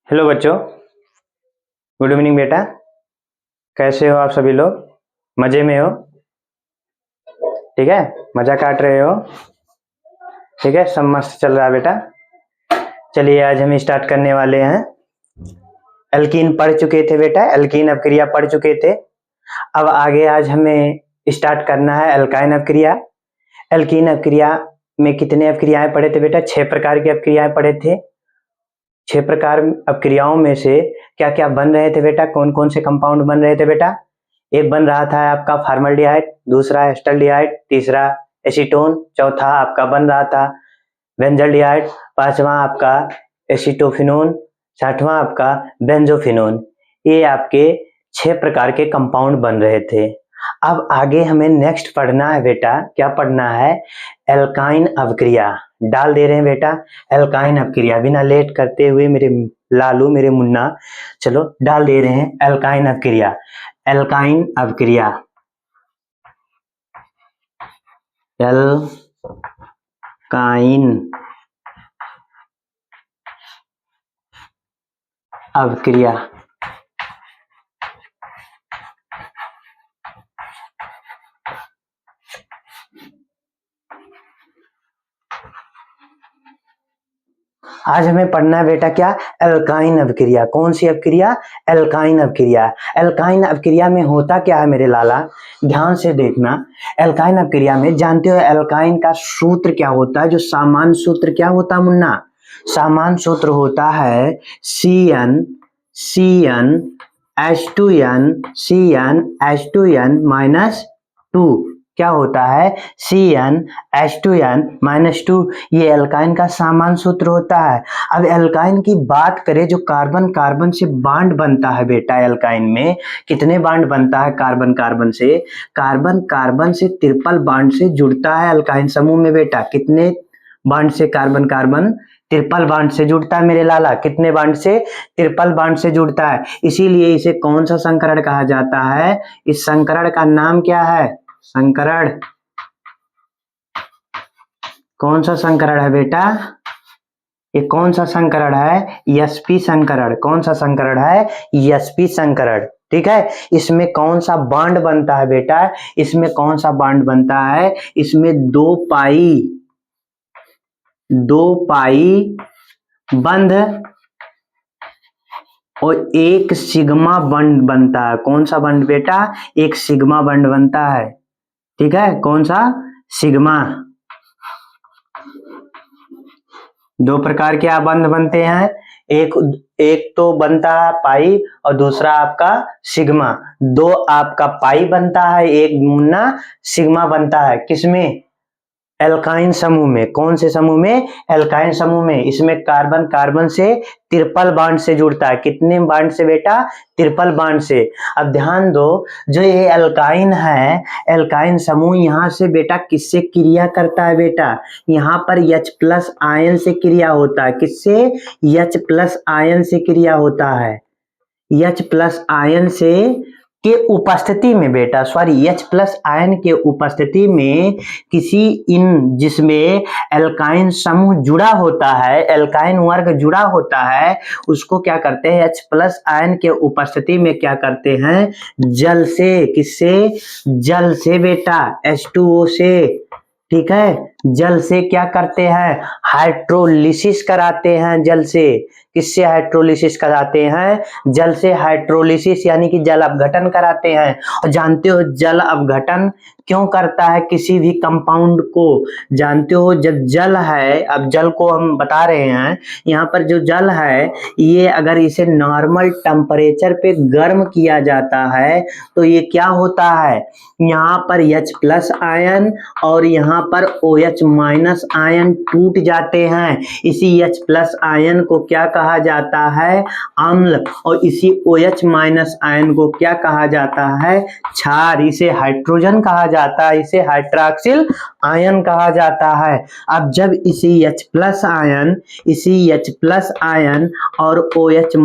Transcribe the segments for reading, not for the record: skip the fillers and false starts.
Hello बच्चों, good evening बेटा। कैसे हो आप सभी लोग? मजे में हो? ठीक है, मजा काट रहे हो? ठीक है, सब मस्त चल रहा है बेटा। चलिए आज हम स्टार्ट करने वाले हैं। एल्कीन पढ़ चुके थे बेटा, एल्कीन अपक्रिया पढ़ चुके थे। अब आगे आज हमें स्टार्ट करना है एल्काइन अपक्रिया। एल्कीन अपक्रिया में कितने अपक्रियाएं पढ़े थे बेटा? 6 प्रकार की अपक्रियाएं पढ़े थे। 6 प्रकार अपक्रियाओं में से क्या क्या बन रहे थे बेटा? कौन कौन से कंपाउंड बन रहे थे बेटा? एक बन रहा था आपका फॉर्मल्डिहाइड, दूसरा एस्टल्डिहाइड, तीसरा एसीटोन, चौथा आपका बन रहा था बेंजल्डिहाइड, पांचवा आपका एसीटोफिनोन, छठवां आपका बेंजोफिनोन। ये आपके 6 प्रकार के कंपाउंड बन रहे थे। अब आगे हमें नेक्स्ट पढ़ना है बेटा, क्या पढ़ना है? एल्काइन अपक्रिया। डाल दे रहे हैं बेटा एल्काइन अपक्रिया, बिना लेट करते हुए मेरे लालू मेरे मुन्ना, चलो डाल दे रहे हैं एल्काइन अपक्रिया। एल्काइन अपक्रिया, एल्काइन अपक्रिया। आज हमें पढ़ना है बेटा क्या? एल्काइन अपक्रिया। कौन सी अपक्रिया? एल्काइन अपक्रिया। एल्काइन अपक्रिया में होता क्या है मेरे लाला? ध्यान से देखना। एल्काइन अपक्रिया में जानते हो एल्काइन का सूत्र क्या होता है? जो सामान्य सूत्र क्या होता है मुन्ना? सामान्य सूत्र होता है CnH2n क्या होता है? CnH2n-2। ये एल्काइन का सामान्य सूत्र होता है। अब एल्काइन की बात करें, जो कार्बन कार्बन से बॉन्ड बनता है बेटा, एल्काइन में कितने बॉन्ड बनता है? कार्बन कार्बन से, कार्बन कार्बन से ट्रिपल बॉन्ड से जुड़ता है एल्काइन समूह में बेटा। कितने बॉन्ड से कार्बन कार्बन? ट्रिपल बॉन्ड से जुड़ता है मेरे लाला। कितने बॉन्ड से? ट्रिपल बॉन्ड से जुड़ता है। इसीलिए इसे कौन सा संकरण कहा जाता है? इस संकरण का नाम क्या है? संकरण। कौन सा संकरण है बेटा? ये कौन सा संकरण है? एसपी संकरण। कौन सा संकरण है? एसपी संकरण। ठीक है, इसमें कौन सा बॉन्ड बनता है बेटा? इसमें कौन सा बॉन्ड बनता है? इसमें 2 पाई बंध और एक सिग्मा बंड बनता है। कौन सा बंड बेटा? एक सिग्मा बंड बनता है। ठीक है, कौन सा? सिग्मा। 2 प्रकार के बंध बनते हैं, एक तो बनता है पाई और दूसरा आपका सिग्मा। 2 आपका पाई बनता है, एक मुन्ना सिग्मा बनता है। किसमें? एल्काइन समूह में। कौन से समूह में? एल्काइन समूह में। इसमें कार्बन कार्बन से ट्रिपल बॉन्ड से जुड़ता है। कितने बॉन्ड से बेटा? ट्रिपल बॉन्ड से। अब ध्यान दो, जो ये एल्काइन है, एल्काइन समूह यहाँ से बेटा किससे क्रिया करता है बेटा? यहाँ पर H+ आयन से क्रिया होता है। किससे? H+ आयन से क्रिया होता है। H+ आयन से के उपस्थिति में बेटा, H+ आयन के उपस्थिति में जिसमें एल्काइन समूह जुड़ा होता है, एल्काइन वर्ग जुड़ा होता है, उसको क्या करते हैं? H+ आयन के उपस्थिति में क्या करते हैं? जल से। किससे? जल से बेटा, H2O से। ठीक है, जल से क्या करते हैं? हाइड्रोलिसिस कराते हैं जल से। किससे हाइड्रोलिसिस कराते हैं? जल से हाइड्रोलिसिस यानी कि जल अपघटन कराते हैं। और जानते हो जल अपघटन क्यों करता है किसी भी कंपाउंड को? जानते हो, जब जल है, अब जल को हम बता रहे हैं, यहाँ पर जो जल है, ये अगर इसे नॉर्मल टेम्परेचर पे गर्म किया जाता है तो ये क्या होता है? यहाँ पर H+ आयन और यहाँ पर OH- आयन टूट जाते हैं। इसी H+ आयन को क्या कहा जाता है? अम्ल। और इसी OH- आयन को क्या कहा जाता है? क्षार। इसे हाइड्रोजन कहा जाता है, इसे हाइड्रॉक्सिल आयन कहा जाता है। अब जब इसी H+ आयन और OH-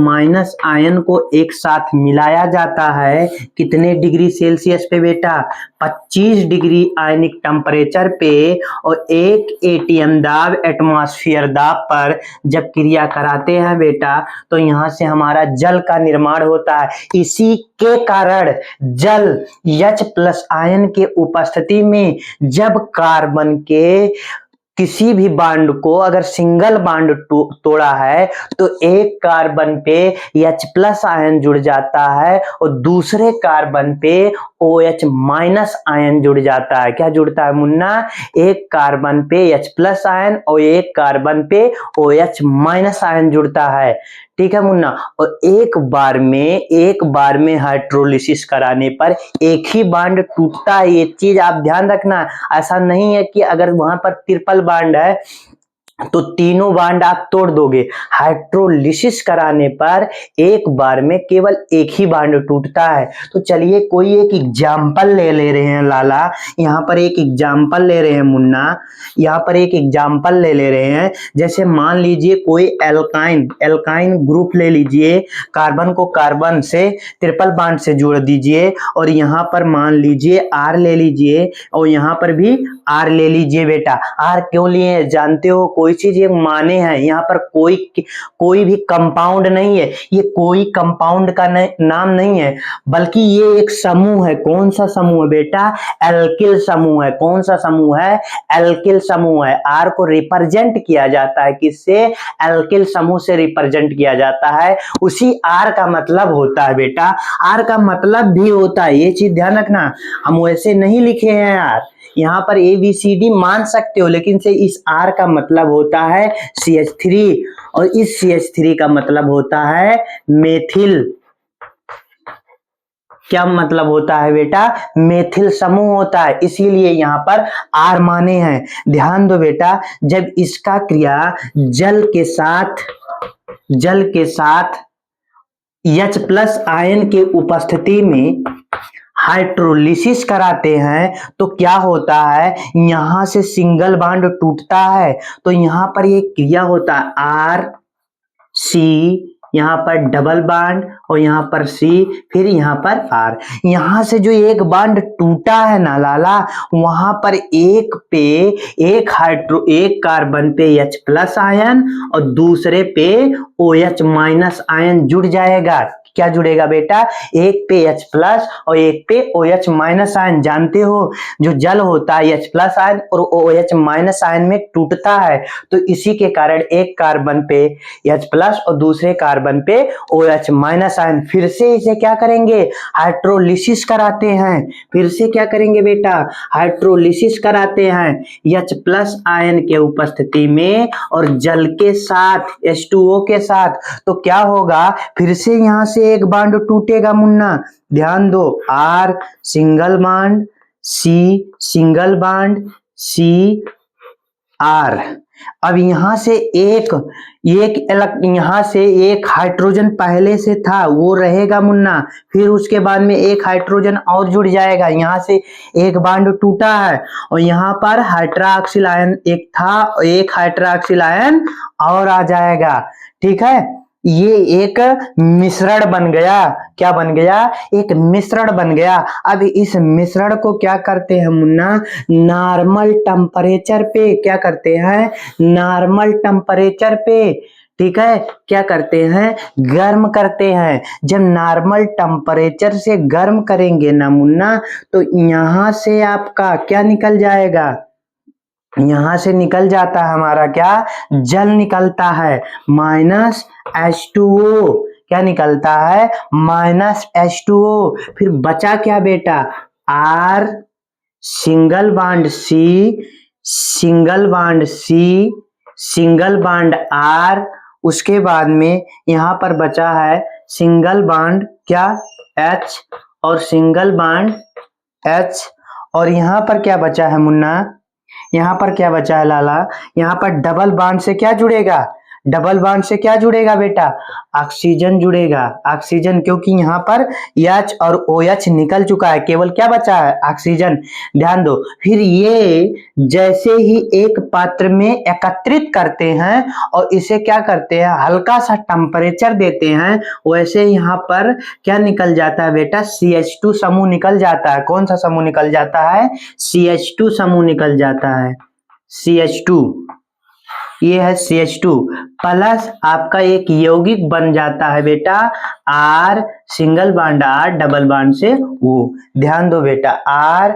आयन को एक साथ मिलाया जाता है, कितने डिग्री सेल्सियस पे बेटा? 25 डिग्री आयनिक टेम्परेचर पे। और और एक एटीएम दाब एटमॉस्फेयर दाब पर जब क्रिया कराते हैं बेटा तो यहाँ से हमारा जल का निर्माण होता है। इसी के कारण जल H+ आयन के उपस्थिति में जब कार्बन के किसी भी बांड को अगर सिंगल बांड तोड़ा है तो एक कार्बन पे H+ आयन जुड़ जाता है और दूसरे कार्बन पे OH- आयन जुड़ जाता है। क्या जुड़ता है मुन्ना? एक कार्बन पे H+ आयन और एक कार्बन पे OH- आयन जुड़ता है। ठीक है मुन्ना। और एक बार में हाइड्रोलिसिस कराने पर एक ही बांड टूटता है। ये चीज आप ध्यान रखना। ऐसा नहीं है कि अगर वहां पर ट्रिपल बांड है तो तीनों बांड आप तोड़ दोगे। हाइड्रोलिसिस कराने पर एक बार में केवल एक ही बांड टूटता है। तो चलिए कोई एक एग्जाम्पल ले रहे हैं लाला। यहाँ पर एक एग्जाम्पल ले रहे हैं मुन्ना। यहाँ पर एक एग्जाम्पल ले रहे हैं। जैसे मान लीजिए कोई एल्काइन ग्रुप ले लीजिए। कार्बन को कार्बन से ट्रिपल बांड से जोड़ दीजिए और यहाँ पर मान लीजिए R ले लीजिए और यहाँ पर भी R ले लीजिए बेटा। R क्यों लिए जानते हो? कोई चीज एक माने हैं। यहाँ पर कोई भी कंपाउंड नहीं है। ये कोई कंपाउंड का नाम नहीं है बल्कि ये एक समूह है। कौन सा समूह है बेटा? एल्किल समूह है। कौन सा समूह है? एल्किल समूह है। R को रिप्रेजेंट किया जाता है किससे? एल्किल समूह से रिप्रेजेंट किया जाता है। उसी R का मतलब होता है बेटा, R का मतलब भी होता है। ये चीज ध्यान रखना। हम वैसे नहीं लिखे हैं यार। यहाँ पर ABCD मान सकते हो लेकिन से इस R का मतलब होता है CH3 और इस CH3 का मतलब होता है मेथिल। क्या मतलब होता है बेटा? मेथिल समूह होता है। इसीलिए यहाँ पर R माने हैं। ध्यान दो बेटा, जब इसका क्रिया जल के साथ H+ आयन के उपस्थिति में हाइड्रोलिसिस कराते हैं तो क्या होता है? यहां से सिंगल बांड टूटता है तो यहां पर ये क्रिया होता है RC, यहाँ पर डबल बांड और यहाँ पर C, फिर यहाँ पर R। यहाँ से जो एक बांड टूटा है ना लाला, वहां पर एक कार्बन पे H+ आयन और दूसरे पे OH- आयन जुड़ जाएगा। क्या जुड़ेगा बेटा? एक पे H+ और एक पे OH- आयन। जानते हो जो जल होता है H+ आयन और OH- आयन में टूटता है तो इसी के कारण एक कार्बन पे H+ और दूसरे कार्बन पे OH- आयन। फिर से इसे क्या करेंगे? हाइड्रोलिसिस कराते हैं। फिर से क्या करेंगे बेटा? हाइड्रोलिसिस कराते हैं H+ आयन के उपस्थिति में और जल के साथ H2O के साथ। तो क्या होगा? फिर से यहां से एक बांड टूटेगा मुन्ना। ध्यान दो, R single bond, C single bond, C R। अब यहां से यहां से एक हाइड्रोजन पहले से था वो रहेगा मुन्ना। फिर उसके बाद में एक हाइड्रोजन और जुड़ जाएगा। यहां से एक बांड टूटा है और यहाँ पर हाइड्रोक्सिल आयन एक था, एक हाइड्रोक्सिल आयन और आ जाएगा। ठीक है, ये एक मिश्रण बन गया। क्या बन गया? एक मिश्रण बन गया। अब इस मिश्रण को क्या करते हैं मुन्ना? नॉर्मल टेम्परेचर पे क्या करते हैं? नॉर्मल टेम्परेचर पे, ठीक है, क्या करते हैं? गर्म करते हैं। जब नॉर्मल टेम्परेचर से गर्म करेंगे ना मुन्ना तो यहां से आपका क्या निकल जाएगा? यहां से निकल जाता है हमारा क्या? जल निकलता है -H2O। क्या निकलता है? -H2O। फिर बचा क्या बेटा? R single bond C, single bond C, single bond R। उसके बाद में यहां पर बचा है सिंगल बांड क्या? H और सिंगल बांड H। और यहां पर क्या बचा है मुन्ना? यहाँ पर क्या बचा है लाला? यहाँ पर डबल बांड से क्या जुड़ेगा? डबल बांड से क्या जुड़ेगा बेटा? ऑक्सीजन जुड़ेगा। ऑक्सीजन, क्योंकि यहाँ पर H और OH निकल चुका है, केवल क्या बचा है? ऑक्सीजन। ध्यान दो, फिर ये जैसे ही एक पात्र में एकत्रित करते हैं और इसे क्या करते हैं? हल्का सा टेम्परेचर देते हैं, वैसे यहाँ पर क्या निकल जाता है बेटा? CH2 समूह निकल जाता है। कौन सा समूह निकल जाता है? CH2 समूह निकल जाता है। CH2, ये है CH2 प्लस आपका एक यौगिक बन जाता है बेटा R सिंगल बाड R डबल बाड से O। ध्यान दो बेटा R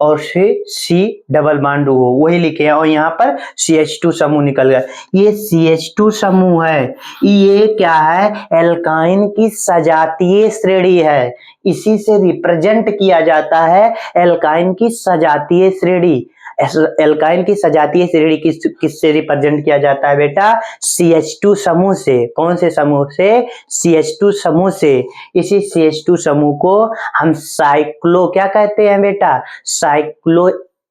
और से C डबल बाड O, वही लिखे हैं और यहाँ पर CH2 समूह निकल गया। ये CH2 समूह है, ये क्या है, एल्काइन की सजातीय श्रेणी है, इसी से रिप्रेजेंट किया जाता है एल्काइन की सजातीय श्रेणी। एल्काइन की सजातीय श्रेणी किससे रिप्रेजेंट किया जाता है बेटा, CH2 समूह से। कौन से समूह से, CH2 समूह से। इसी CH2 समूह को हम साइक्लो क्या कहते हैं बेटा, साइक्लो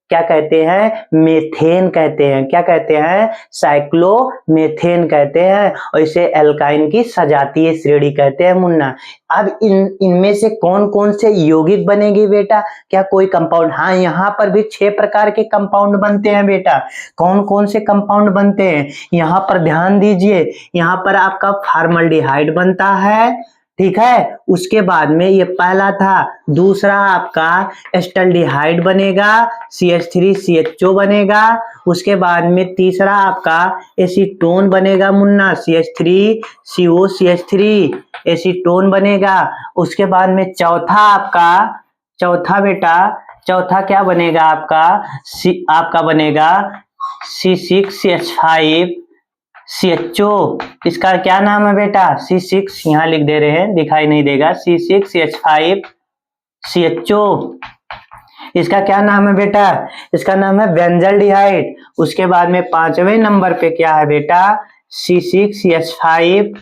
क्या कहते हैं, मेथेन कहते हैं। क्या कहते हैं, साइक्लोमेथेन कहते हैं और इसे एल्काइन की सजातीय श्रेणी कहते हैं मुन्ना। अब इनमें से कौन कौन से यौगिक बनेगी बेटा, क्या कोई कंपाउंड, हाँ यहाँ पर भी 6 प्रकार के कंपाउंड बनते हैं बेटा। कौन कौन से कंपाउंड बनते हैं, यहाँ पर ध्यान दीजिए, यहाँ पर आपका फॉर्मल्डिहाइड बनता है, ठीक है। उसके बाद में ये पहला था, दूसरा आपका एस्टल्डिहाइड बनेगा, CH3CHO बनेगा। उसके बाद में तीसरा आपका एसीटोन बनेगा मुन्ना, CH3CO CH3 एसीटोन बनेगा। उसके बाद में चौथा बेटा, चौथा क्या बनेगा आपका, आपका बनेगा C6CH5 CHO। इसका क्या नाम है बेटा, C6 यहाँ लिख दे रहे हैं, दिखाई नहीं देगा, C6CH5 CHO। इसका क्या नाम है बेटा, इसका नाम है बेंजल्डिहाइड। उसके बाद में 5वें नंबर पे क्या है बेटा, C6CH5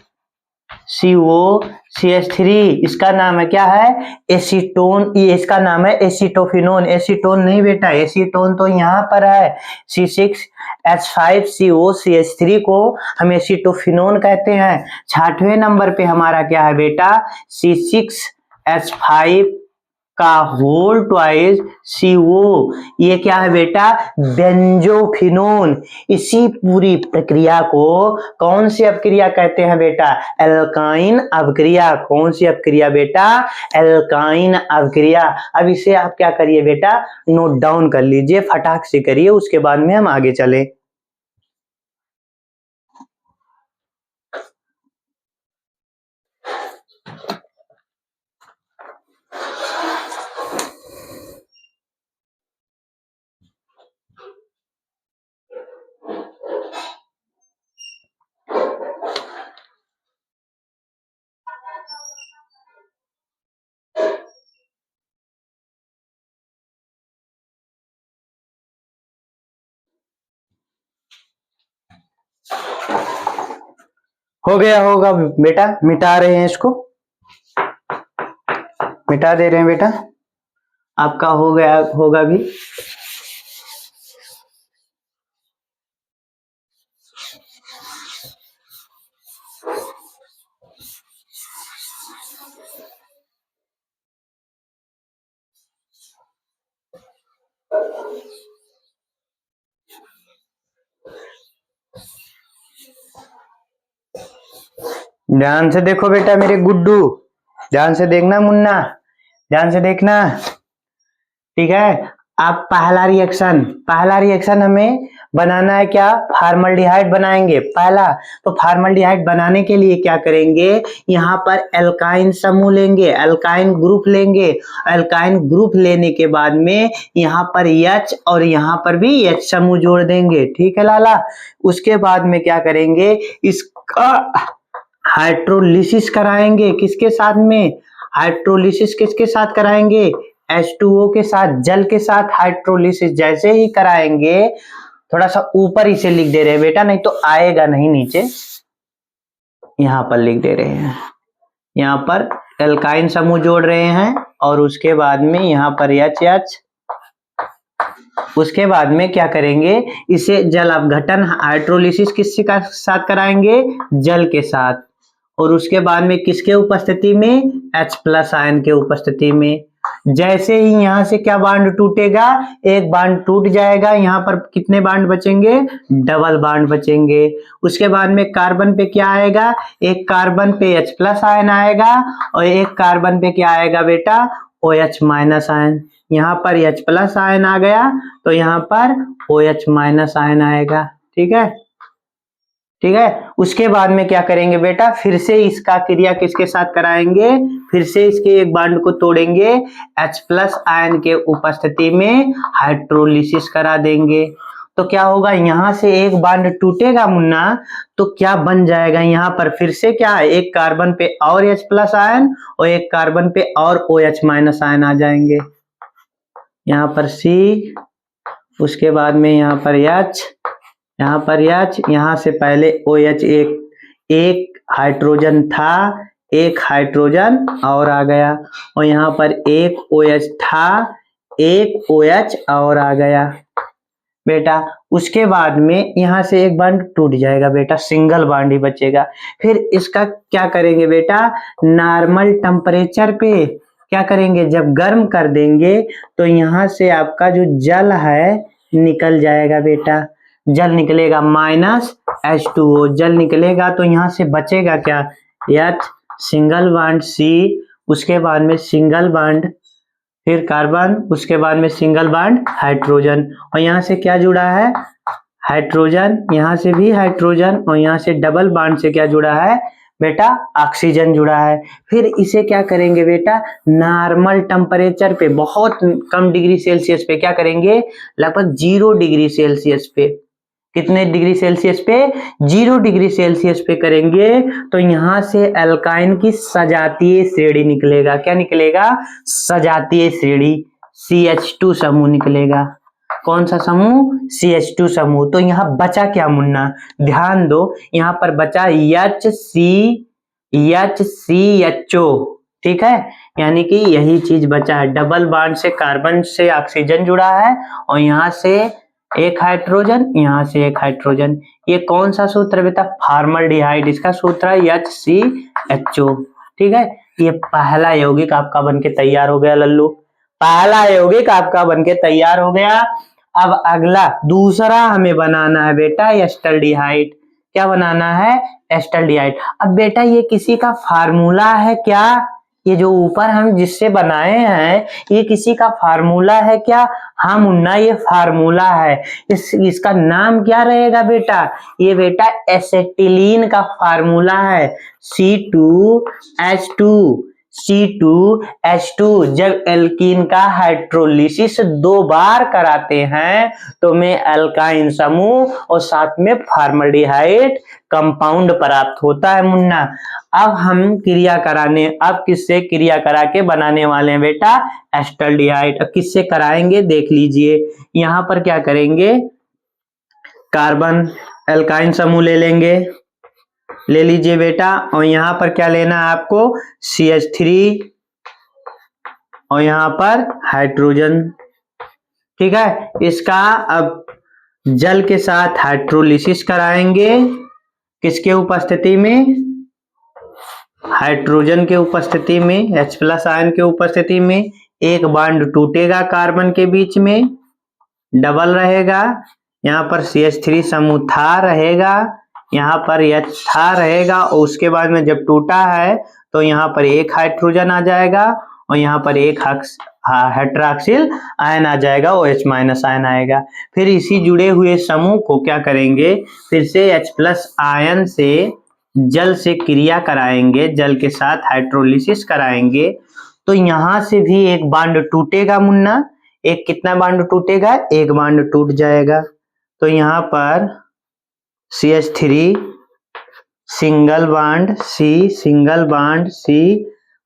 CO CH3। इसका नाम है क्या है, एसीटोन, ये इसका नाम है एसीटोफिनोन। एसीटोन नहीं बेटा, एसीटोन तो यहाँ पर है, C6H5 CO CH3 को हम एसीटोफिनोन कहते हैं। 6वें नंबर पे हमारा क्या है बेटा, C6H5 का होल ट्वाइस CO, ये क्या है बेटा, बेंजोफिनोन। इसी पूरी प्रक्रिया को कौन सी अपक्रिया कहते हैं बेटा, एल्काइन अपक्रिया। कौन सी अपक्रिया बेटा, एल्काइन अपक्रिया। अब इसे आप क्या करिए बेटा, नोट डाउन कर लीजिए, फटाक से करिए, उसके बाद में हम आगे चले। हो गया होगा बेटा, मिटा रहे हैं इसको, मिटा दे रहे हैं बेटा, आपका हो गया होगा भी। ध्यान से देखो बेटा मेरे गुड्डू, ध्यान से देखना मुन्ना, ध्यान से देखना, ठीक है। आप पहला रिएक्शन हमें बनाना है क्या, फॉर्मल्डिहाइड बनाएंगे पहला। तो फॉर्मल्डिहाइड बनाने के लिए क्या करेंगे, यहाँ पर एल्काइन समूह लेंगे, एल्काइन ग्रुप लेंगे। एल्काइन ग्रुप लेने के बाद में यहाँ पर H और यहाँ पर भी H समूह जोड़ देंगे, ठीक है लाला। उसके बाद में क्या करेंगे, इसका हाइड्रोलिसिस कराएंगे, किसके साथ में, हाइड्रोलिसिस किसके साथ कराएंगे, H2O के साथ, जल के साथ हाइड्रोलिसिस जैसे ही कराएंगे, थोड़ा सा ऊपर इसे लिख दे रहे हैं बेटा, नहीं तो आएगा नहीं नीचे, यहाँ पर लिख दे रहे हैं, यहाँ पर एल्काइन समूह जोड़ रहे हैं और उसके बाद में यहाँ पर H। उसके बाद में क्या करेंगे, इसे जल अपघटन हाइड्रोलिसिस किसके साथ कराएंगे, जल के साथ, और उसके बाद में किसके उपस्थिति में, H+ आयन के उपस्थिति में। जैसे ही यहाँ से क्या बांड टूटेगा, एक बांड टूट जाएगा, यहाँ पर कितने बांड बचेंगे, डबल बांड बचेंगे। उसके बाद में कार्बन पे क्या आएगा, एक कार्बन पे H+ आयन आएगा और एक कार्बन पे क्या आएगा बेटा, OH- आयन। यहाँ पर H प्लस आयन आ गया तो यहाँ पर OH माइनस आयन आएगा। ठीक है, ठीक है। उसके बाद में क्या करेंगे बेटा, फिर से इसका क्रिया किसके साथ कराएंगे, फिर से इसके एक बॉन्ड को तोड़ेंगे, H प्लस आयन के उपस्थिति में हाइड्रोलिसिस करा देंगे। तो क्या होगा, यहाँ से एक बॉन्ड टूटेगा मुन्ना, तो क्या बन जाएगा, यहाँ पर फिर से क्या है, एक कार्बन पे और H प्लस आयन और एक कार्बन पे और OH माइनस आयन आ जाएंगे। यहाँ पर C, उसके बाद में यहाँ पर H, यहाँ पर H, यहाँ से पहले OH एक हाइड्रोजन था, एक हाइड्रोजन और आ गया, और यहाँ पर एक OH था, एक OH और आ गया बेटा। उसके बाद में यहाँ से एक बॉन्ड टूट जाएगा बेटा, सिंगल बॉन्ड ही बचेगा। फिर इसका क्या करेंगे बेटा, नॉर्मल टेम्परेचर पे क्या करेंगे, जब गर्म कर देंगे तो यहाँ से आपका जो जल है निकल जाएगा बेटा, जल निकलेगा -H2O, जल निकलेगा तो यहाँ से बचेगा क्या, H सिंगल बॉन्ड C, उसके बाद में सिंगल बॉन्ड फिर कार्बन, उसके बाद में सिंगल बॉन्ड हाइड्रोजन, और यहाँ से क्या जुड़ा है, हाइड्रोजन, यहाँ से भी हाइड्रोजन, और यहाँ से डबल बॉन्ड से क्या जुड़ा है बेटा, ऑक्सीजन जुड़ा है। फिर इसे क्या करेंगे बेटा, नॉर्मल टेम्परेचर पे, बहुत कम डिग्री सेल्सियस पे क्या करेंगे, लगभग 0 डिग्री सेल्सियस पे, कितने डिग्री सेल्सियस पे, 0 डिग्री सेल्सियस पे करेंगे तो यहाँ से एल्काइन की सजातीय श्रेणी निकलेगा। क्या निकलेगा, सजातीय श्रेणी, CH2 समूह निकलेगा। कौन सा समूह, CH2 समूह। तो यहाँ बचा क्या मुन्ना, ध्यान दो, यहाँ पर बचा HCHO, ठीक है, यानी कि यही चीज बचा है, डबल बॉन्ड से कार्बन से ऑक्सीजन जुड़ा है, और यहाँ से एक हाइड्रोजन, यहाँ से एक हाइड्रोजन। ये कौन सा सूत्र बेटा, फॉर्मल्डिहाइड, इसका सूत्र है HCHO। ठीक है, ये पहला यौगिक आपका बनके तैयार हो गया लल्लू, पहला यौगिक आपका बनके तैयार हो गया। अब अगला दूसरा हमें बनाना है बेटा एस्टल्डिहाइड। क्या बनाना है, एस्टल्डिहाइड। अब बेटा ये किसी का फार्मूला है क्या, ये जो ऊपर हम जिससे बनाए हैं ये किसी का फार्मूला है क्या, हाँ मुन्ना ये फार्मूला है। इसका नाम क्या रहेगा बेटा, ये बेटा एसेटिलीन का फार्मूला है, C2H2 जब एल्कीन का हाइड्रोलिसिस 2 बार कराते हैं तो में एल्काइन समूह और साथ में फॉर्मल्डिहाइड कंपाउंड प्राप्त होता है मुन्ना। अब हम क्रिया कराने, अब किससे क्रिया करा के बनाने वाले हैं बेटा एस्टल्डिहाइड। अब किससे कराएंगे देख लीजिए, यहाँ पर क्या करेंगे, कार्बन एल्काइन समूह ले लेंगे, ले लीजिए बेटा, और यहाँ पर क्या लेना है आपको, CH3 और यहाँ पर हाइड्रोजन। ठीक है, इसका अब जल के साथ हाइड्रोलिसिस कराएंगे, किसके उपस्थिति में, हाइड्रोजन के उपस्थिति में, H प्लस आयन के उपस्थिति में। एक बॉन्ड टूटेगा कार्बन के बीच में, डबल रहेगा, यहाँ पर CH3 समूह था रहेगा, यहाँ पर H था रहेगा, और उसके बाद में जब टूटा है तो यहाँ पर एक हाइड्रोजन आ जाएगा और यहाँ पर एक हाइड्रोक्सिल आयन आ जाएगा, OH माइनस आयन आएगा। फिर इसी जुड़े हुए समूह को क्या करेंगे, फिर से H प्लस आयन से जल से क्रिया कराएंगे, जल के साथ हाइड्रोलिसिस कराएंगे, तो यहाँ से भी एक बॉन्ड टूटेगा मुन्ना। एक कितना बॉन्ड टूटेगा, एक बॉन्ड टूट जाएगा, तो यहाँ पर CH3 सिंगल बॉन्ड C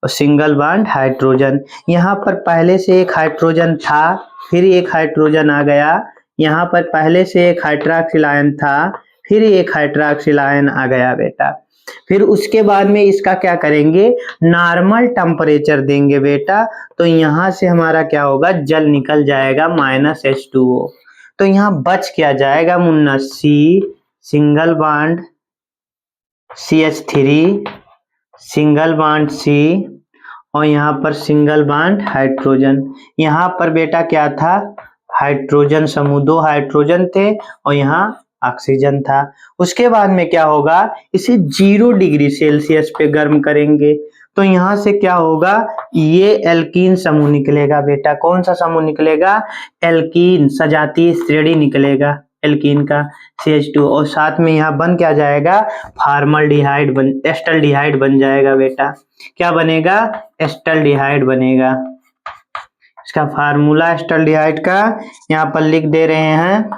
और सिंगल बॉन्ड हाइड्रोजन। यहाँ पर पहले से एक हाइड्रोजन था, फिर एक हाइड्रोजन आ गया, यहाँ पर पहले से एक हाइड्रोक्सिल आयन था, फिर एक हाइड्रोक्सिल आयन आ गया बेटा। फिर उसके बाद में इसका क्या करेंगे, नॉर्मल टेम्परेचर देंगे बेटा, तो यहाँ से हमारा क्या होगा, जल निकल जाएगा -H2O। तो यहाँ बच क्या जाएगा Munna, C single bond CH3 single bond C और यहाँ पर सिंगल बॉन्ड हाइड्रोजन। यहाँ पर बेटा क्या था, हाइड्रोजन समूह, 2 हाइड्रोजन थे और यहाँ ऑक्सीजन था। उसके बाद में क्या होगा, इसे 0 डिग्री सेल्सियस पे गर्म करेंगे, तो यहाँ से क्या होगा, ये एल्कीन समूह निकलेगा बेटा। कौन सा समूह निकलेगा, एल्कीन, सजातीय श्रेणी निकलेगा एल्कीन का CH2, और साथ में यहाँ बन क्या जाएगा, फार्मल्डिहाइड बन, एस्टल्डिहाइड बन जाएगा बेटा। क्या बनेगा, एस्टल्डिहाइड बनेगा। इसका फार्मूला एस्टल्डिहाइड का यहाँ पर लिख दे रहे हैं,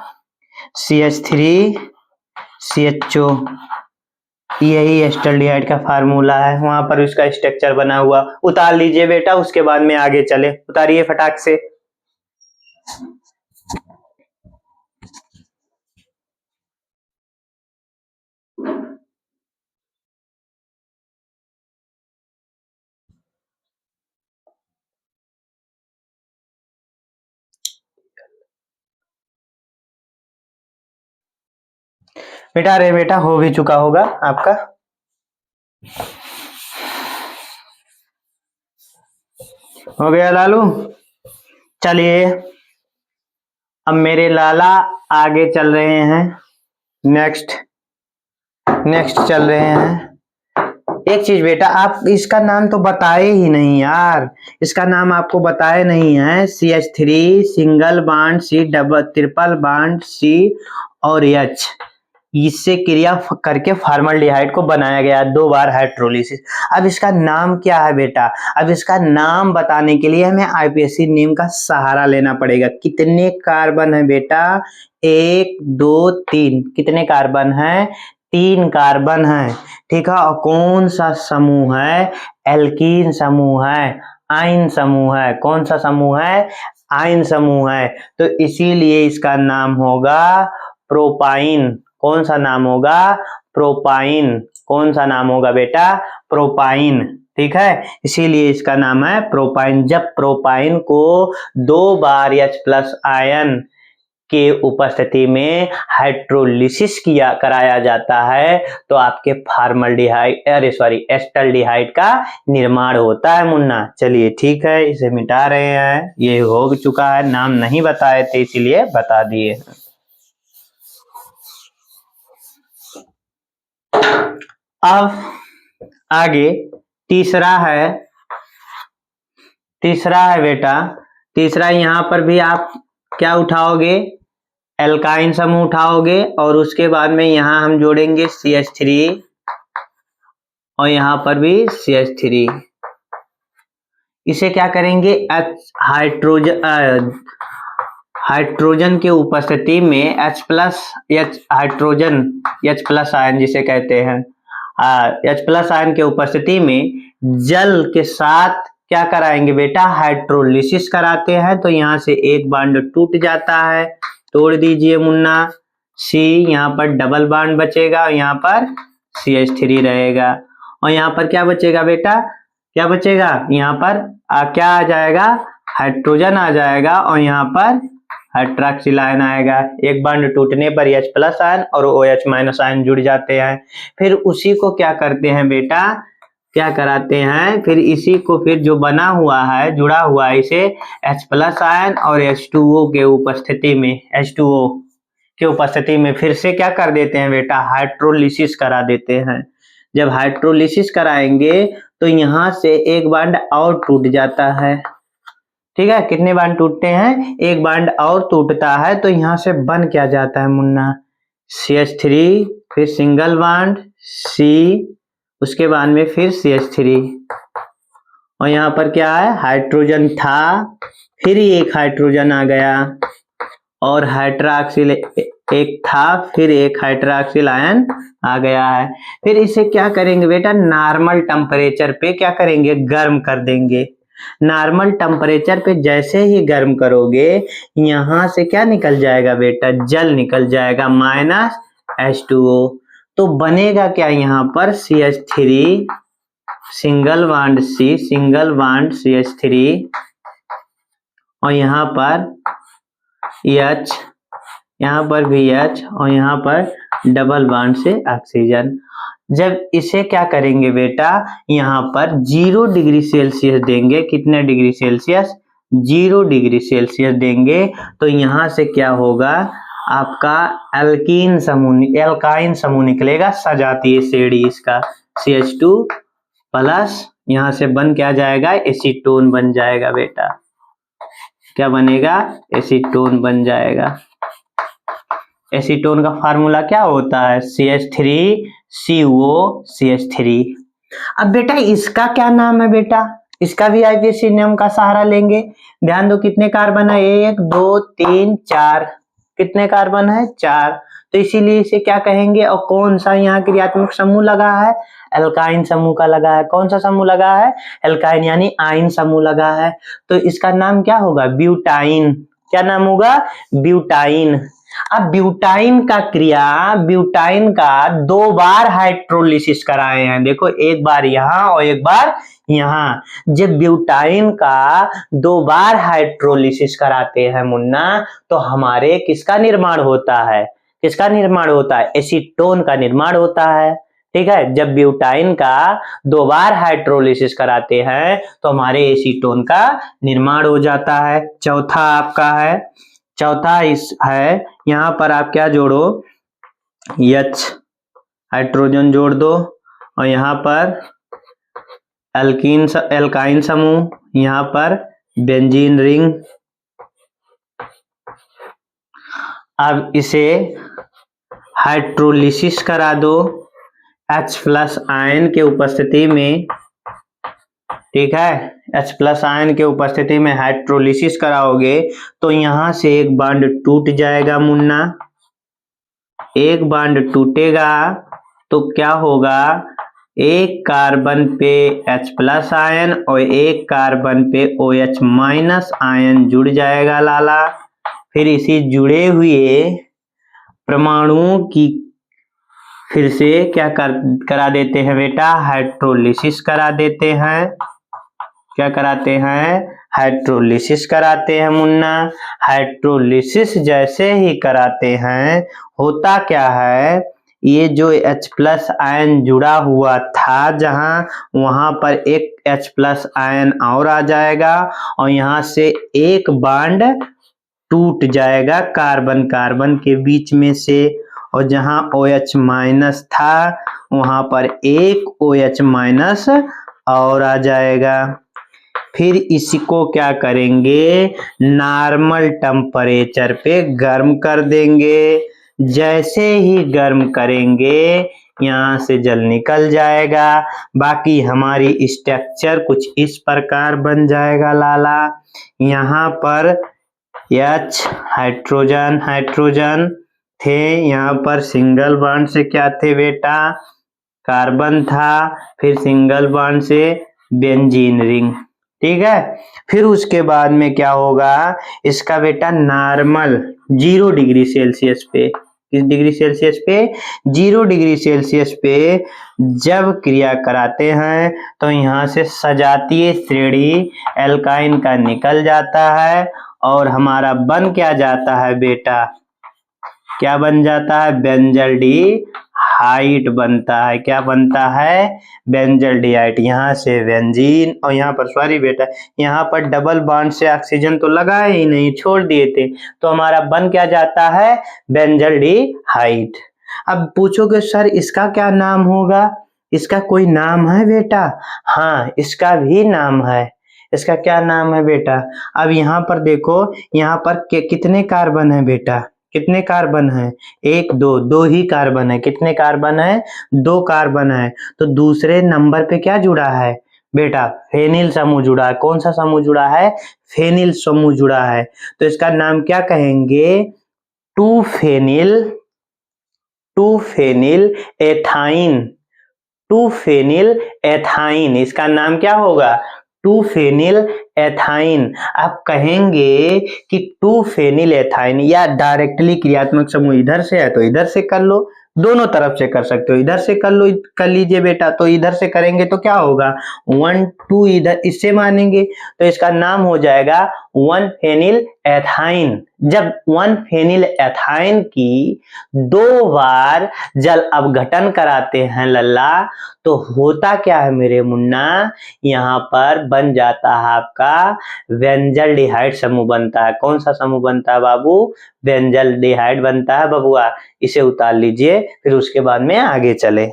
CH3CHO, यही एस्टल्डिहाइड का फार्मूला है। वहां पर उसका स्ट्रक्चर बना हुआ, उतार लीजिए बेटा, उसके बाद में आगे चले। उतारिए फटाक से। बेटा अरे बेटा हो भी चुका होगा आपका। हो गया लालू, चलिए अब मेरे लाला आगे चल रहे हैं, नेक्स्ट चल रहे हैं। एक चीज बेटा, आप इसका नाम तो बताए ही नहीं यार, इसका नाम आपको बताए नहीं है। CH3 single bond C double triple bond C और H, इससे क्रिया करके फार्मल्डिहाइड को बनाया गया 2 बार हाइड्रोलिसिस। अब इसका नाम क्या है बेटा, अब इसका नाम बताने के लिए हमें IPAC नेम का सहारा लेना पड़ेगा। कितने कार्बन है बेटा, 1 2 3, कितने कार्बन है, 3 कार्बन है, ठीक है। और कौन सा समूह है, एल्कीन समूह है, आइन समूह है। कौन सा समूह है, आइन समूह है। तो इसीलिए इसका नाम होगा प्रोपाइन। कौन सा नाम होगा, प्रोपाइन। कौन सा नाम होगा बेटा, प्रोपाइन, ठीक है। इसीलिए इसका नाम है प्रोपाइन। जब प्रोपाइन को 2 बार H+ आयन के उपस्थिति में हाइड्रोलिसिस कराया जाता है तो आपके फार्मल्डिहाइड, अरे सॉरी, एस्टल्डिहाइड का निर्माण होता है मुन्ना। चलिए ठीक है, इसे मिटा रहे हैं, ये हो चुका है, नाम नहीं बताए थे इसीलिए बता दिए। अब आगे तीसरा है बेटा, तीसरा यहाँ पर भी आप क्या उठाओगे, एल्काइन समूह उठाओगे, और उसके बाद में यहाँ हम जोड़ेंगे CH3 और यहाँ पर भी CH3। इसे क्या करेंगे, हाइड्रोजन के उपस्थिति में हाइड्रोजन H+ आयन जिसे कहते हैं, H+ आयन के उपस्थिति में जल के साथ क्या कराएंगे बेटा, हाइड्रोलिसिस कराते हैं। तो यहाँ से एक बॉन्ड टूट जाता है, तोड़ दीजिए मुन्ना, C, यहाँ पर डबल बॉन्ड बचेगा और यहाँ पर CH3 रहेगा। और यहाँ पर क्या बचेगा बेटा, क्या बचेगा, यहाँ पर क्या आ जाएगा, हाइड्रोजन आ जाएगा और यहाँ पर हाइड्रॉक्सिल आयन आएगा। एक बॉन्ड टूटने पर H+ आयन और OH- आयन जुड़ जाते हैं। फिर उसी को क्या करते हैं बेटा, क्या कराते हैं, फिर इसी को फिर जो बना हुआ है, जुड़ा हुआ है, इसे H+ आयन और H2O के उपस्थिति में, H2O के उपस्थिति में फिर से क्या कर देते हैं बेटा, हाइड्रोलिसिस करा देते हैं। जब हाइड्रोलिसिस कराएंगे तो यहाँ से एक बॉन्ड और टूट जाता है, ठीक है। कितने बॉन्ड टूटते हैं, एक बॉन्ड और टूटता है। तो यहाँ से बन क्या जाता है मुन्ना, CH3, फिर सिंगल बॉन्ड C, उसके बाद में फिर CH3, और यहाँ पर क्या है, हाइड्रोजन था, फिर एक हाइड्रोजन आ गया, और हाइड्रॉक्सिल एक था, फिर एक हाइड्रॉक्सिल आयन आ गया है। फिर इसे क्या करेंगे बेटा, नॉर्मल टेम्परेचर पे क्या करेंगे, गर्म कर देंगे। नॉर्मल टेम्परेचर पे जैसे ही गर्म करोगे, यहाँ से क्या निकल जाएगा बेटा, जल निकल जाएगा -H2O। तो बनेगा क्या यहाँ पर, CH3 single bond C, single bond CH3, और यहाँ पर H, यहाँ पर भी H, और यहाँ पर डबल बॉन्ड से ऑक्सीजन। जब इसे क्या करेंगे बेटा, यहाँ पर 0 डिग्री सेल्सियस देंगे। कितने डिग्री सेल्सियस, 0 डिग्री सेल्सियस देंगे। तो यहाँ से क्या होगा, आपका एल्काइन समूह निकलेगा, सजातीय श्रेणी इसका CH2+ यहाँ से बन क्या जाएगा, एसीटोन बन जाएगा बेटा। क्या बनेगा, एसीटोन बन जाएगा। एसीटोन का फार्मूला क्या होता है, CH3CO CH3। अब बेटा इसका क्या नाम है बेटा, इसका भी आईपीएससी नियम का सहारा लेंगे। ध्यान दो कितने कार्बन है, 1 2 3 4। कितने कार्बन है, 4। तो इसीलिए इसे क्या कहेंगे, और कौन सा यहाँ क्रियात्मक समूह लगा है, एल्काइन समूह का लगा है। कौन सा समूह लगा है, एल्काइन यानी आयन समूह लगा है। तो इसका नाम क्या होगा, ब्यूटाइन। क्या नाम होगा, ब्यूटाइन। अब ब्यूटाइन का ब्यूटाइन का 2 बार हाइड्रोलिसिस कराए हैं। देखो एक बार यहाँ और एक बार यहाँ। जब ब्यूटाइन का 2 बार हाइड्रोलिसिस कराते हैं मुन्ना, तो हमारे किसका निर्माण होता है, किसका निर्माण होता है, एसीटोन का निर्माण होता है। ठीक है, जब ब्यूटाइन का 2 बार हाइड्रोलिसिस कराते हैं तो हमारे एसीटोन का निर्माण हो जाता है। चौथा आपका है, चौथा इस है, यहाँ पर आप क्या जोड़ो, H हाइड्रोजन जोड़ दो, और यहाँ पर एल्काइन समूह, यहाँ पर बेंजीन रिंग। अब इसे हाइड्रोलिसिस करा दो H+ आयन के उपस्थिति में। ठीक है, H+ आयन के उपस्थिति में हाइड्रोलिसिस कराओगे तो यहां से एक बॉन्ड टूट जाएगा मुन्ना। एक बॉन्ड टूटेगा तो क्या होगा, एक कार्बन पे H+ आयन और एक कार्बन पे OH- आयन जुड़ जाएगा लाला। फिर इसी जुड़े हुए परमाणुओं की फिर से क्या करा देते हैं बेटा, हाइड्रोलिसिस करा देते हैं। क्या कराते हैं, हाइड्रोलिसिस कराते हैं मुन्ना। हाइड्रोलिसिस जैसे ही कराते हैं, होता क्या है, ये जो H+ आयन जुड़ा हुआ था जहां, वहां पर एक H+ आयन और आ जाएगा और यहाँ से एक बॉन्ड टूट जाएगा कार्बन कार्बन के बीच में से, और जहां OH- था वहां पर एक OH- और आ जाएगा। फिर इसको क्या करेंगे, नॉर्मल टेम्परेचर पे गर्म कर देंगे। जैसे ही गर्म करेंगे यहाँ से जल निकल जाएगा। बाकी हमारी स्ट्रक्चर कुछ इस प्रकार बन जाएगा लाला। यहाँ पर H हाइड्रोजन हाइड्रोजन थे, यहाँ पर सिंगल बॉन्ड से क्या थे बेटा, कार्बन था, फिर सिंगल बॉन्ड से बेंजीन रिंग। ठीक है, फिर उसके बाद में क्या होगा, इसका बेटा नॉर्मल 0 डिग्री सेल्सियस पे, किस डिग्री सेल्सियस पे, 0 डिग्री सेल्सियस पे जब क्रिया कराते हैं तो यहाँ से सजातीय श्रेणी एल्काइन का निकल जाता है और हमारा बन क्या जाता है बेटा, क्या बन जाता है, बेंजल्डिहाइड बनता है। क्या बनता है, बेंजल्डिहाइड। यहाँ से बेंजीन और यहाँ पर सॉरी बेटा, यहाँ पर डबल बॉन्ड से ऑक्सीजन तो लगा ही नहीं, छोड़ दिए थे, तो हमारा बन क्या जाता है, बेंजल्डिहाइड। अब पूछोगे सर इसका क्या नाम होगा, इसका कोई नाम है बेटा, हाँ इसका भी नाम है। इसका क्या नाम है बेटा, अब यहाँ पर देखो, यहाँ पर कितने कार्बन है बेटा, कितने कार्बन है, 1 2 2 ही कार्बन है। कितने कार्बन है, 2 कार्बन है। तो दूसरे नंबर पे क्या जुड़ा है बेटा, फेनिल समूह जुड़ा है। कौन सा समूह जुड़ा है, फेनिल समूह जुड़ा है। तो इसका नाम क्या कहेंगे, 2 फेनिल एथाइन। 2 फेनिल एथाइन, इसका नाम क्या होगा, 2 फेनिल एथाइन। आप कहेंगे कि 2 फेनिल एथाइन, या डायरेक्टली क्रियात्मक समूह इधर से है तो इधर से कर लो, दोनों तरफ से कर सकते हो, इधर से कर लो, कर लीजिए बेटा। तो इधर से करेंगे तो क्या होगा, 1 2 इधर इससे मानेंगे तो इसका नाम हो जाएगा 1 फेनिल एथाइन। जब 1 फेनिल एथाइन की 2 बार जल अपघटन कराते हैं लल्ला, तो होता क्या है मेरे मुन्ना, यहाँ पर बन जाता है आपका बेंजल्डिहाइड समूह बनता है। कौन सा समूह बनता है बाबू, बेंजल्डिहाइड बनता है बबुआ। इसे उतार लीजिए, फिर उसके बाद में आगे चले।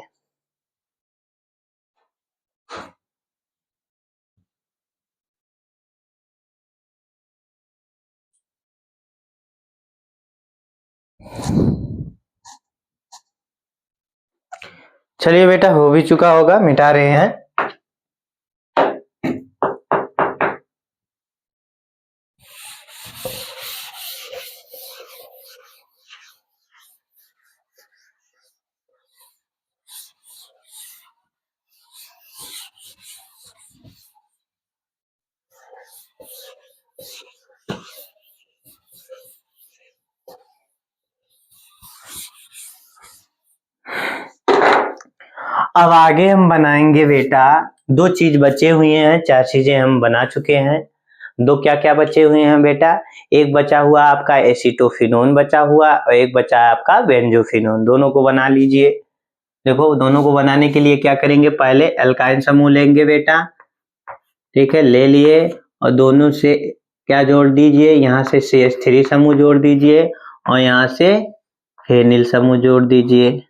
चलिए बेटा, हो भी चुका होगा, मिटा रहे हैं। अब आगे हम बनाएंगे बेटा, दो चीज बचे हुए हैं, चार चीजें हम बना चुके हैं। दो क्या क्या बचे हुए हैं बेटा? एक बचा हुआ आपका एसीटोफिनोन बचा हुआ, और एक बचा है आपका बेंजोफिनोन। दोनों को बना लीजिए। देखो, दोनों को बनाने के लिए क्या करेंगे, पहले एल्काइन समूह लेंगे बेटा। ठीक है, ले लिए, और दोनों से क्या जोड़ दीजिए, यहाँ से CH3 समूह जोड़ दीजिए, और यहाँ से फेनिल समूह जोड़ दीजिए।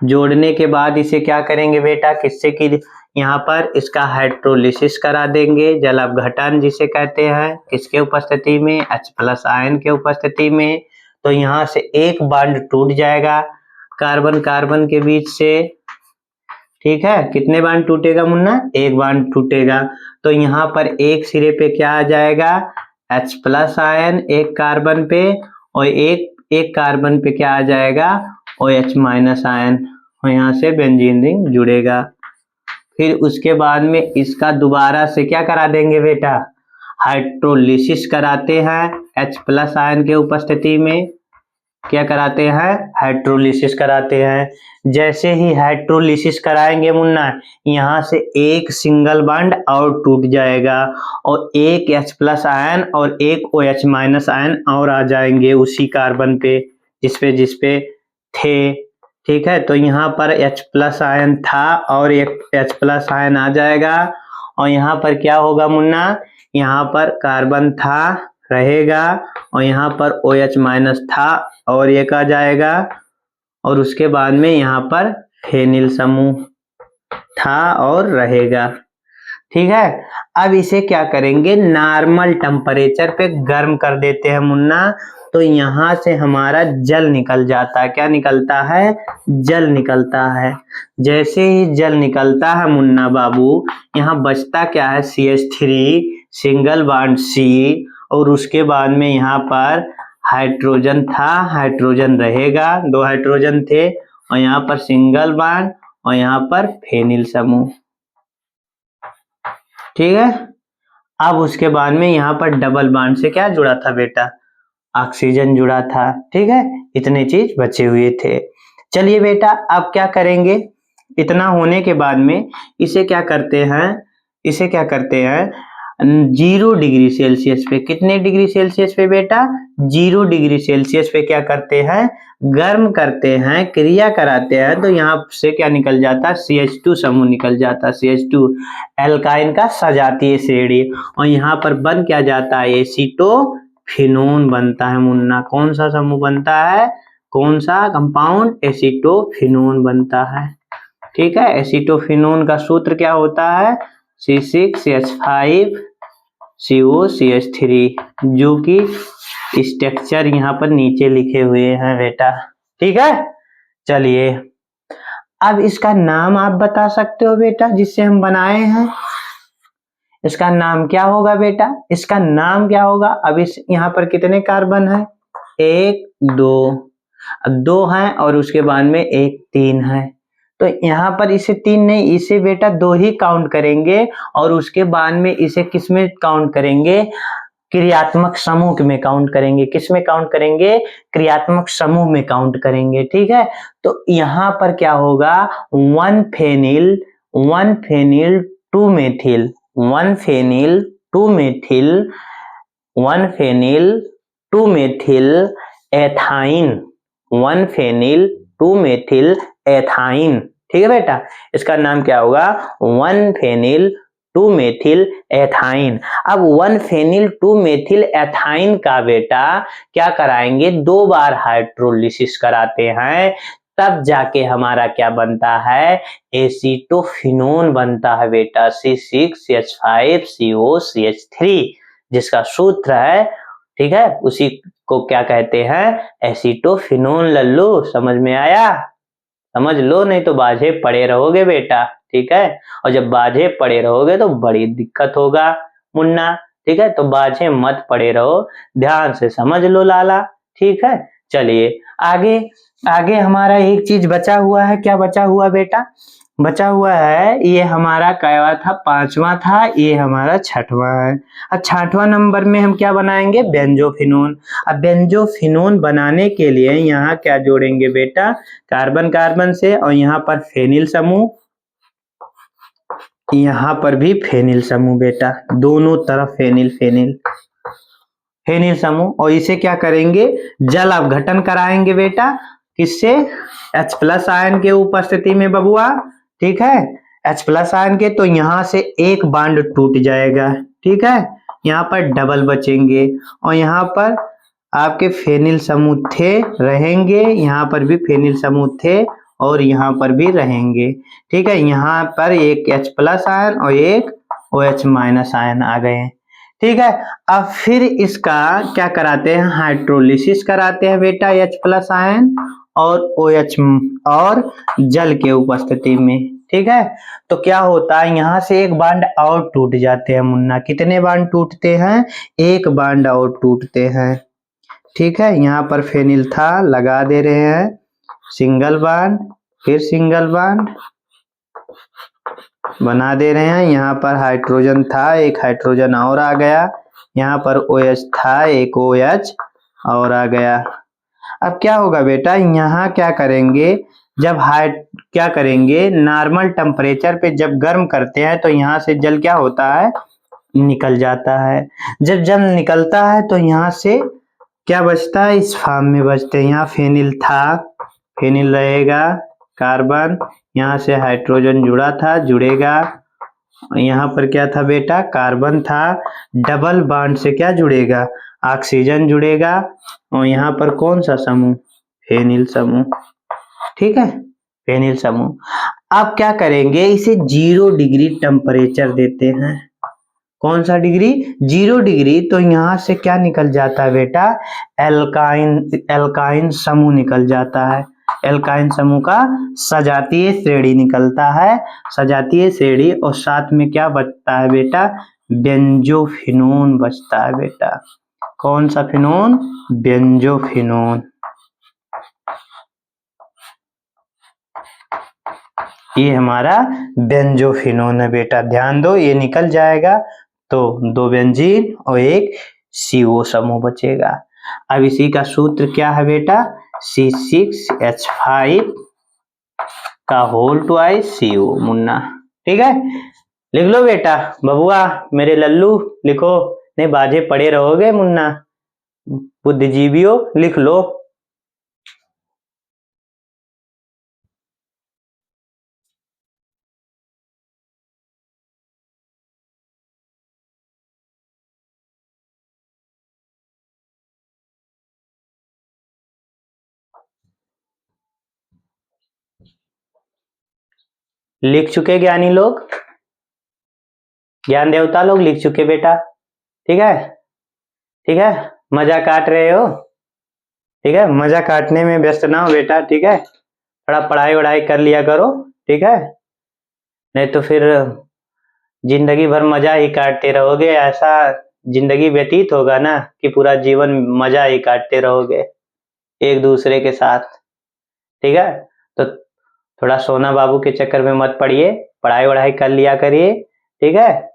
जोड़ने के बाद इसे क्या करेंगे बेटा, किससे की यहाँ पर इसका हाइड्रोलिसिस करा देंगे, जल अपघटन जिसे कहते हैं, किसके उपस्थिति में, H+ आयन के उपस्थिति में। तो यहाँ से एक बॉन्ड टूट जाएगा कार्बन कार्बन के बीच से। ठीक है, कितने बॉन्ड टूटेगा मुन्ना? एक बॉन्ड टूटेगा। तो यहाँ पर एक सिरे पे क्या आ जाएगा, H+ आयन एक कार्बन पे, और एक कार्बन पे क्या आ जाएगा, OH- आयन, और यहाँ से बेंजीन रिंग जुड़ेगा। फिर उसके बाद में इसका दोबारा से क्या करा देंगे बेटा, हाइड्रोलिसिस कराते हैं H+ आयन के उपस्थिति में। क्या कराते हैं? हाइड्रोलिसिस कराते हैं। जैसे ही हाइड्रोलिसिस कराएंगे मुन्ना, यहाँ से एक सिंगल बॉन्ड और टूट जाएगा, और एक H+ आयन और एक OH- आयन और आ जाएंगे उसी कार्बन पे जिसपे थे। ठीक है, तो यहाँ पर H+ आयन था और एक H+ आयन आ जाएगा, और यहाँ पर क्या होगा मुन्ना, यहाँ पर कार्बन था रहेगा, और यहाँ पर OH- था और एक आ जाएगा, और उसके बाद में यहाँ पर फेनिल समूह था और रहेगा। ठीक है, अब इसे क्या करेंगे, नॉर्मल टेम्परेचर पे गर्म कर देते हैं मुन्ना। तो यहाँ से हमारा जल निकल जाता है। क्या निकलता है? जल निकलता है। जैसे ही जल निकलता है मुन्ना बाबू, यहाँ बचता क्या है, CH3 सिंगल बॉन्ड C, और उसके बाद में यहाँ पर हाइड्रोजन था, हाइड्रोजन रहेगा, दो हाइड्रोजन थे, और यहाँ पर सिंगल बॉन्ड, और यहाँ पर फेनिल समूह। ठीक है, अब उसके बाद में यहाँ पर डबल बॉन्ड से क्या जुड़ा था बेटा, ऑक्सीजन जुड़ा था। ठीक है, इतने चीज बचे हुए थे। चलिए बेटा, अब क्या करेंगे, इतना होने के बाद में इसे क्या करते हैं, 0 डिग्री सेल्सियस पे, कितने डिग्री सेल्सियस पे बेटा, 0 डिग्री सेल्सियस पे क्या करते हैं, गर्म करते हैं, क्रिया कराते हैं। तो यहाँ से क्या निकल जाता है, CH2 समूह निकल जाता है, CH2 एल्काइन का सजातीय श्रेणी, और यहाँ पर बन क्या जाता है, एसीटोफिनोन बनता है मुन्ना। कौन सा समूह बनता है, कौन सा कंपाउंड, एसीटोफिनोन बनता है। ठीक है, एसीटोफिनोन का सूत्र क्या होता है, C6H5COCH3, जो कि स्ट्रक्चर यहाँ पर नीचे लिखे हुए हैं बेटा। ठीक है, चलिए अब इसका नाम आप बता सकते हो बेटा, जिससे हम बनाए हैं, इसका नाम क्या होगा बेटा, इसका नाम क्या होगा। अब इस यहाँ पर कितने कार्बन है, 1 2 हैं, और उसके बाद में 1 3 है। तो यहाँ पर इसे 3 नहीं, इसे बेटा 2 ही काउंट करेंगे, और उसके बाद में इसे किस में काउंट करेंगे, क्रियात्मक समूह में काउंट करेंगे। किस में काउंट करेंगे, क्रियात्मक समूह में काउंट करेंगे। ठीक है, तो यहाँ पर क्या होगा, 1 phenyl 2 methyl 1 phenyl 2 methyl 1 phenyl 2 methyl ethyne 1 phenyl 2 methyl ethyne. ठीक है बेटा, इसका नाम क्या होगा, 1 फेनिल 2 मेथिल एथाइन। अब 1 फेनिल 2 मेथिल एथाइन का बेटा क्या कराएंगे, 2 बार हाइड्रोलिसिस कराते हैं, तब जाके हमारा क्या बनता है, एसीटोफिनोन बनता है बेटा, C6H5COCH3, जिसका सूत्र है। ठीक है, उसी को क्या कहते हैं, एसीटोफिनोन। लल्लू समझ में आया? समझ लो, नहीं तो बाझे पड़े रहोगे बेटा, ठीक है। और जब बाझे पड़े रहोगे तो बड़ी दिक्कत होगा मुन्ना, ठीक है। तो बाझे मत पड़े रहो, ध्यान से समझ लो लाला, ठीक है। चलिए आगे, आगे हमारा एक चीज बचा हुआ है। क्या बचा हुआ बेटा? बचा हुआ है, ये हमारा क्या था, 5वां था, ये हमारा 6वां है। अब 6वां नंबर में हम क्या बनाएंगे? बेंजोफिनोन। अब बेंजोफिनोन बनाने के लिए यहाँ क्या जोड़ेंगे बेटा? कार्बन कार्बन से, और यहाँ पर फेनिल समूह, यहाँ पर भी फेनिल समूह बेटा, दोनों तरफ फेनिल फेनिल फेनिल समूह। और इसे क्या करेंगे? जल अपघटन कराएंगे बेटा, किससे? H+ आयन के उपस्थिति में बबुआ, ठीक है। H+ आयन के, तो यहाँ से एक बांड टूट जाएगा, ठीक है। यहाँ पर डबल बचेंगे, और यहाँ पर आपके फेनिल समूह थे रहेंगे, यहाँ पर भी फेनिल समूह थे और यहाँ पर भी रहेंगे, ठीक है। यहाँ पर एक H+ आयन और एक OH- आयन आ गए, ठीक है। अब फिर इसका क्या कराते हैं? हाइड्रोलिसिस कराते हैं बेटा, H+ आयन और OH और जल के उपस्थिति में, ठीक है। तो क्या होता है, यहाँ से एक बांड और टूट जाते हैं मुन्ना। कितने बांड टूटते हैं? एक बांड और टूटते हैं, ठीक है। यहाँ पर फेनिल था, लगा दे रहे हैं, सिंगल बांड, फिर सिंगल बांड बना दे रहे हैं। यहाँ पर हाइड्रोजन था, एक हाइड्रोजन और आ गया। यहाँ पर OH था, एक OH और आ गया। अब क्या होगा बेटा? यहाँ क्या करेंगे? जब क्या करेंगे, नॉर्मल टेम्परेचर पे जब गर्म करते हैं तो यहाँ से जल क्या होता है? निकल जाता है। जब जल निकलता है तो यहाँ से क्या बचता है? इस फॉर्म में बचते हैं। यहाँ फेनिल था, फेनिल रहेगा, कार्बन, यहाँ से हाइड्रोजन जुड़ा था, जुड़ेगा। यहाँ पर क्या था बेटा? कार्बन था, डबल बॉन्ड से क्या जुड़ेगा? ऑक्सीजन जुड़ेगा। और यहाँ पर कौन सा समूह? फेनिल समूह, ठीक है, फेनिल समूह। अब क्या करेंगे? इसे 0 डिग्री टेम्परेचर देते हैं। कौन सा डिग्री? 0 डिग्री। तो यहाँ से क्या निकल जाता है बेटा? एल्काइन समूह निकल जाता है। एल्काइन समूह का सजातीय श्रेणी निकलता है, सजातीय श्रेणी। और साथ में क्या बचता है बेटा? बेंजोफिनोन बचता है बेटा। कौन सा फिनोन? बेंजोफिनोन। ये हमारा बेंजोफिनोन है बेटा, ध्यान दो, ये निकल जाएगा तो 2 बेंजीन और एक CO समूह बचेगा। अब इसी का सूत्र क्या है बेटा? C6H5 का होल ट्वाइस CO मुन्ना, ठीक है। लिख लो बेटा, बबुआ मेरे लल्लू लिखो, नहीं बाजे पड़े रहोगे मुन्ना, बुद्धिजीवियों लिख लो। लिख चुके ज्ञानी लोग, ज्ञान देवता लोग लिख चुके बेटा, ठीक है, ठीक है। मजा काट रहे हो, ठीक है, मजा काटने में व्यस्त ना हो बेटा, ठीक है। थोड़ा पढ़ाई वढ़ाई कर लिया करो, ठीक है, नहीं तो फिर जिंदगी भर मजा ही काटते रहोगे। ऐसा जिंदगी व्यतीत होगा ना कि पूरा जीवन मजा ही काटते रहोगे एक दूसरे के साथ, ठीक है। तो थोड़ा सोना बाबू के चक्कर में मत पड़िए, पढ़ाई वढ़ाई कर लिया करिए, ठीक है।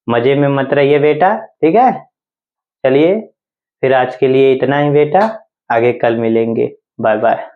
मजे में मत रहिए बेटा, ठीक है। चलिए फिर आज के लिए इतना ही बेटा, आगे कल मिलेंगे, बाय बाय।